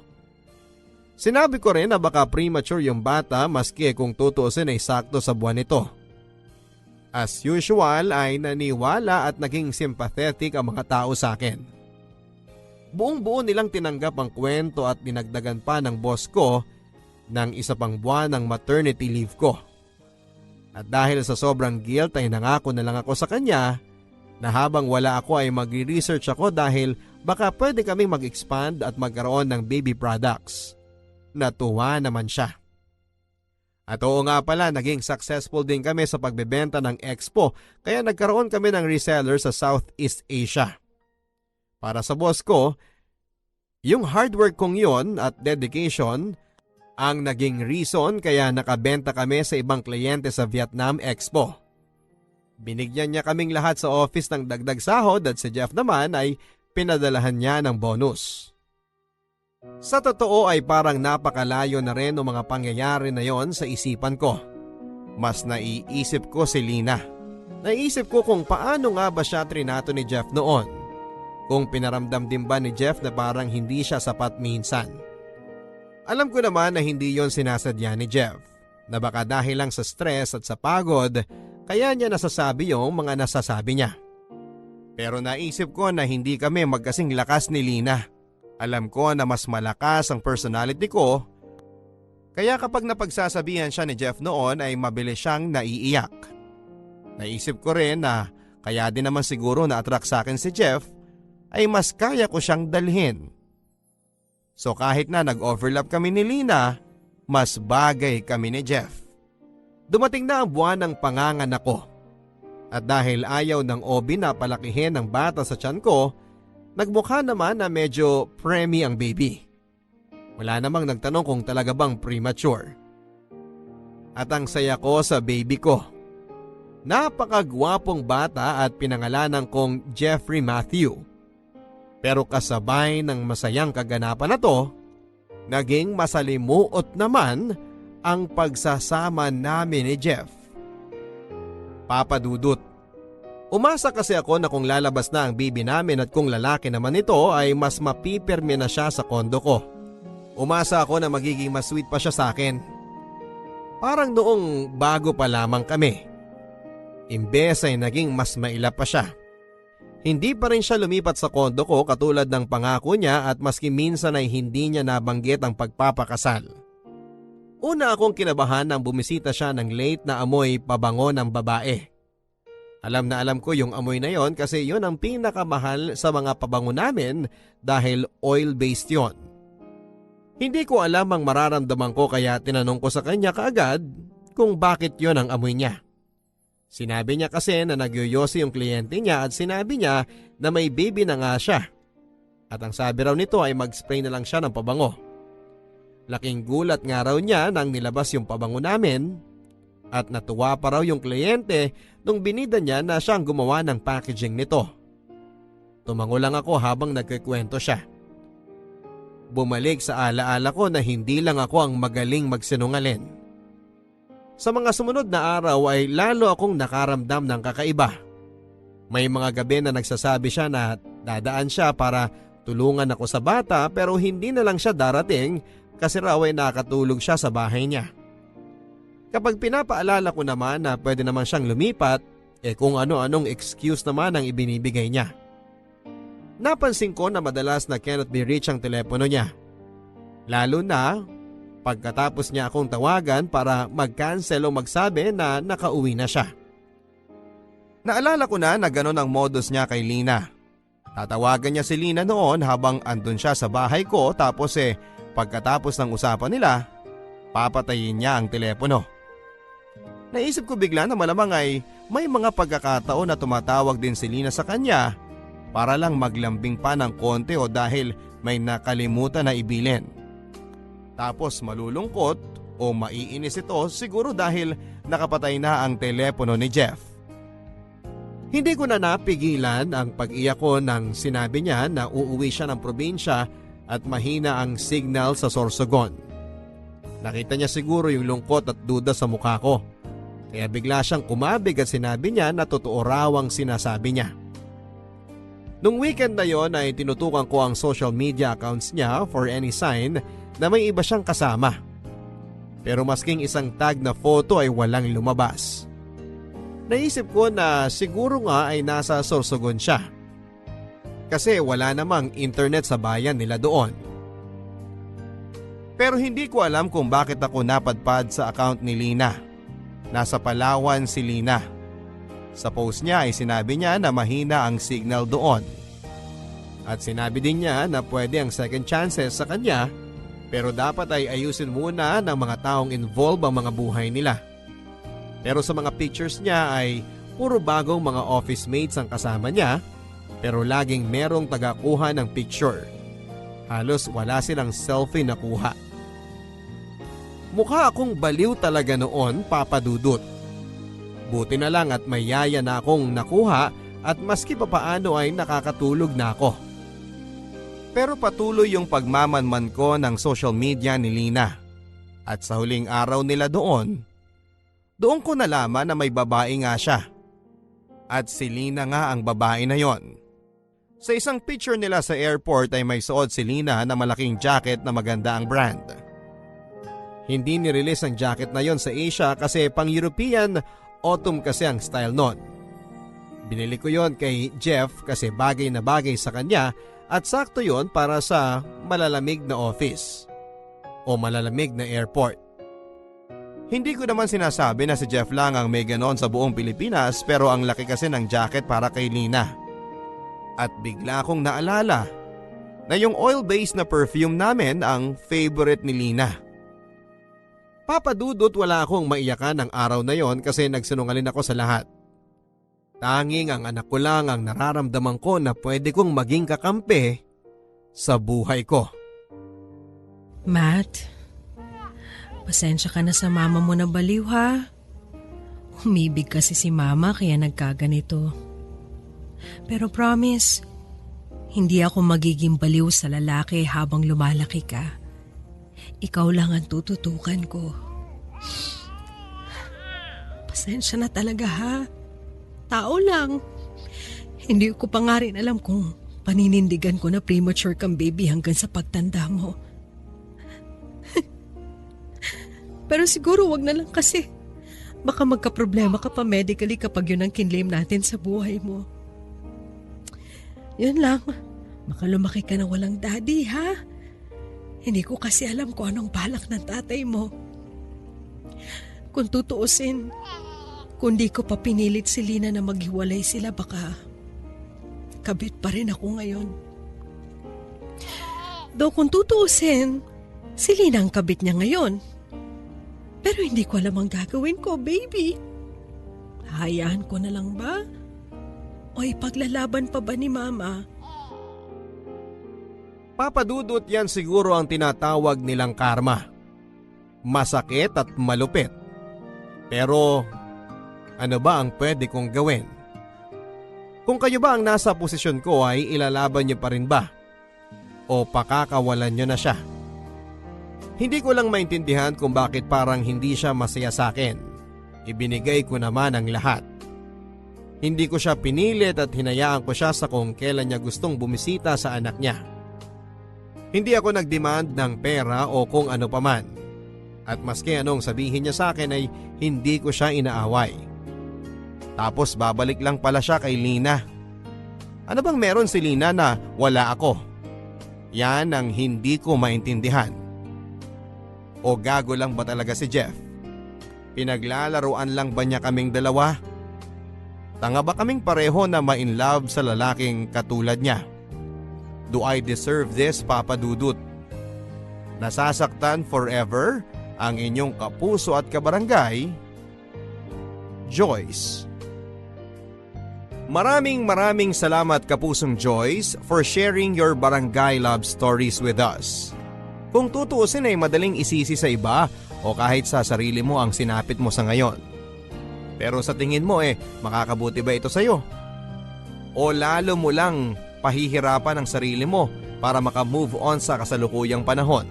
Speaker 1: Sinabi ko rin na baka premature yung bata maski kung tutuusin ay sakto sa buwan nito. As usual ay naniwala at naging sympathetic ang mga tao sa akin. Buong-buo nilang tinanggap ang kwento at dinagdagan pa ng boss ko ng isa pang buwan ng maternity leave ko. At dahil sa sobrang guilt ay nangako na lang ako sa kanya na habang wala ako ay magre-research ako dahil baka pwede kaming mag-expand at magkaroon ng baby products. Natuwa naman siya. At oo nga pala, naging successful din kami sa pagbebenta ng expo kaya nagkaroon kami ng reseller sa Southeast Asia. Para sa boss ko, yung hard work kong yon at dedication ang naging reason kaya nakabenta kami sa ibang kliyente sa Vietnam Expo. Binigyan niya kaming lahat sa office ng dagdag sahod at si Jeff naman ay pinadalahan niya ng bonus. Sa totoo ay parang napakalayo na rin ang mga pangyayari na yon sa isipan ko. Mas naiisip ko si Lina. Naisip ko kung paano nga ba siya trinato ni Jeff noon. Kung pinaramdam din ba ni Jeff na parang hindi siya sapat minsan. Alam ko naman na hindi yon sinasadya ni Jeff. Na baka dahil lang sa stress at sa pagod kaya niya nasasabi yung mga nasasabi niya. Pero naisip ko na hindi kami magkasing lakas ni Lina. Alam ko na mas malakas ang personality ko, kaya kapag napagsasabihan siya ni Jeff noon ay mabilis siyang naiiyak. Naisip ko rin na kaya din naman siguro na-attract sa akin si Jeff ay mas kaya ko siyang dalhin. So kahit na nag-overlap kami ni Lina, mas bagay kami ni Jeff. Dumating na ang buwan ng panganganak ko. At dahil ayaw ng OB na palakihin ang bata sa tiyan ko, nagmukha naman na medyo preemie ang baby. Wala namang nagtanong kung talaga bang premature. At ang saya ko sa baby ko. Napakagwapong bata at pinangalanan kong Jeffrey Matthew. Pero kasabay ng masayang kaganapan na to, naging masalimuot naman ang pagsasama namin ni Jeff. Papa Dudut, umasa kasi ako na kung lalabas na ang baby namin at kung lalaki naman ito ay mas mapipirme na siya sa kondo ko. Umasa ako na magiging mas sweet pa siya sa akin. Parang noong bago pa lamang kami. Imbes ay naging mas mailap pa siya. Hindi pa rin siya lumipat sa kondo ko katulad ng pangako niya at maski minsan ay hindi niya nabanggit ang pagpapakasal. Una akong kinabahan nang bumisita siya ng late na amoy pabango ng babae. Alam na alam ko yung amoy na yon kasi yon ang pinakamahal sa mga pabango namin dahil oil-based yon. Hindi ko alam ang mararamdaman ko kaya tinanong ko sa kanya kaagad kung bakit yon ang amoy niya. Sinabi niya kasi na nagyoyosi yung kliyente niya at sinabi niya na may baby na nga siya. At ang sabi raw nito ay mag-spray na lang siya ng pabango. Laking gulat nga raw niya nang nilabas yung pabango namin at natuwa pa raw yung kliyente nung binida niya na siya ang gumawa ng packaging nito. Tumango lang ako habang nagkikwento siya. Bumalik sa alaala ko na hindi lang ako ang magaling magsinungaling. Sa mga sumunod na araw ay lalo akong nakaramdam ng kakaiba. May mga gabi na nagsasabi siya na dadaan siya para tulungan ako sa bata pero hindi na lang siya darating kasi raw ay nakatulog siya sa bahay niya. Kapag pinapaalala ko naman na pwede naman siyang lumipat, kung ano-anong excuse naman ang ibinibigay niya. Napansin ko na madalas na cannot be reached ang telepono niya. Lalo na pagkatapos niya akong tawagan para mag-cancel o magsabi na nakauwi na siya. Naalala ko na gano'n ang modus niya kay Lina. Tatawagan niya si Lina noon habang andun siya sa bahay ko tapos pagkatapos ng usapan nila, papatayin niya ang telepono. Naisip ko bigla na malamang ay may mga pagkakataon na tumatawag din si Lina sa kanya para lang maglambing pa ng konti o dahil may nakalimutan na ibilin. Tapos malulungkot o maiinis ito siguro dahil nakapatay na ang telepono ni Jeff. Hindi ko na napigilan ang pag-iyak ko nang sinabi niya na uuwi siya ng probinsya at mahina ang signal sa Sorsogon. Nakita niya siguro yung lungkot at duda sa mukha ko. Kaya bigla siyang kumabig at sinabi niya na totoo raw ang sinasabi niya. Nung weekend na yon ay tinutukan ko ang social media accounts niya for any sign na may iba siyang kasama. Pero masking isang tag na photo ay walang lumabas. Naisip ko na siguro nga ay nasa Sorsogon siya. Kasi wala namang internet sa bayan nila doon. Pero hindi ko alam kung bakit ako napadpad sa account ni Lina. Nasa Palawan si Lina. Sa post niya ay sinabi niya na mahina ang signal doon. At sinabi din niya na pwede ang second chances sa kanya pero dapat ay ayusin muna ng mga taong involved ang mga buhay nila. Pero sa mga pictures niya ay puro bagong mga office mates ang kasama niya pero laging merong tagakuha ng picture. Halos wala silang selfie na kuha. Mukha akong baliw talaga noon, Papa Dudut. Buti na lang at may yaya na akong nakuha at maski papaano ay nakakatulog na ako. Pero patuloy yung pagmamanman ko ng social media ni Lina. At sa huling araw nila doon ko nalaman na may babae nga siya. At si Lina nga ang babae na yon. Sa isang picture nila sa airport ay may suot si Lina na malaking jacket na maganda ang brand. Hindi nirelease ang jacket na yon sa Asia kasi pang European autumn kasi ang style nun. Binili ko yon kay Jeff kasi bagay na bagay sa kanya at sakto yon para sa malalamig na office o malalamig na airport. Hindi ko naman sinasabi na si Jeff lang ang may ganon sa buong Pilipinas pero ang laki kasi ng jacket para kay Lina. At bigla kong naalala na yung oil-based na perfume namin ang favorite ni Lina. Papa Dudut, wala akong maiyakan ng araw na yon kasi nagsinungaling ako sa lahat. Tanging ang anak ko lang ang nararamdaman ko na pwede kong maging kakampi sa buhay ko.
Speaker 2: Matt, pasensya ka na sa mama mo na baliw ha. Umibig kasi si mama kaya nagkaganito. Pero promise, hindi ako magiging baliw sa lalaki habang lumalaki ka. Ikaw lang ang tututukan ko. Pasensya na talaga ha. Tao lang. Hindi ko pa nga rin alam kung paninindigan ko na premature kang baby hanggang sa pagtanda mo. Pero siguro wag na lang kasi. Baka magkaproblema ka pa medically kapag yun ang kinlaim natin sa buhay mo. Yun lang. Baka lumaki ka na walang daddy, ha? Hindi ko kasi alam kung anong balak ng tatay mo. Kung tutuusin, kung di ko pa pinilit si Lina na maghiwalay sila, baka kabit pa rin ako ngayon. Though kung tutuusin, si Lina ang kabit niya ngayon. Pero hindi ko alam ang gagawin ko, baby. Hayaan ko na lang ba? O ipaglalaban pa ba ni Mama?
Speaker 1: Papadudot, yan siguro ang tinatawag nilang karma. Masakit at malupit. Pero ano ba ang pwede kong gawin? Kung kayo ba ang nasa posisyon ko ay ilalaban niyo pa rin ba? O pakakawalan niyo na siya? Hindi ko lang maintindihan kung bakit parang hindi siya masaya sa akin. Ibinigay ko naman ang lahat. Hindi ko siya pinilit at hinayaan ko siya sa kung kailan niya gustong bumisita sa anak niya. Hindi ako nagdemand ng pera o kung ano paman. At maski anong sabihin niya sa akin ay hindi ko siya inaaway. Tapos babalik lang pala siya kay Lina. Ano bang meron si Lina na wala ako? Yan ang hindi ko maintindihan. O gago lang ba talaga si Jeff? Pinaglalaruan lang ba niya kaming dalawa? Tanga ba kaming pareho na ma-in love sa lalaking katulad niya? Do I deserve this, Papa Dudut? Nasasaktan forever ang inyong kapuso at kabarangay, Joyce. Maraming salamat kapusong Joyce for sharing your barangay love stories with us. Kung tutuusin ay madaling isisi sa iba o kahit sa sarili mo ang sinapit mo sa ngayon. Pero sa tingin mo makakabuti ba ito sa'yo? O lalo mo lang pahihirapan ang sarili mo para makamove on sa kasalukuyang panahon?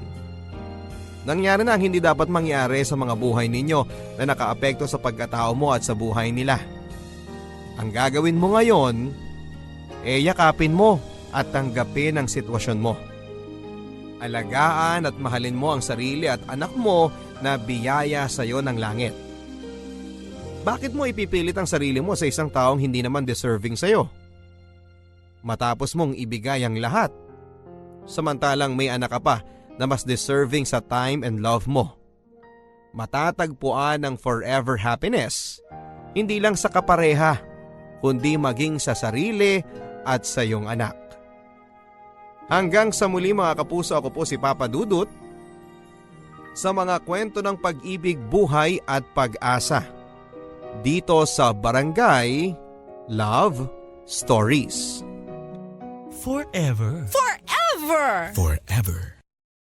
Speaker 1: Nangyari na ang hindi dapat mangyari sa mga buhay ninyo na nakaapekto sa pagkatao mo at sa buhay nila. Ang gagawin mo ngayon, yakapin mo at tanggapin ang sitwasyon mo. Alagaan at mahalin mo ang sarili at anak mo na biyaya sa iyo ng langit. Bakit mo ipipilit ang sarili mo sa isang taong hindi naman deserving sa iyo? Matapos mong ibigay ang lahat, samantalang may anak ka pa na mas deserving sa time and love mo. Matatagpuan ang forever happiness, hindi lang sa kapareha, kundi maging sa sarili at sa iyong anak. Hanggang sa muli mga kapuso, ako po si Papa Dudut sa mga kwento ng pag-ibig, buhay at pag-asa dito sa Barangay Love Stories.
Speaker 6: Forever.
Speaker 7: Forever!
Speaker 6: Forever.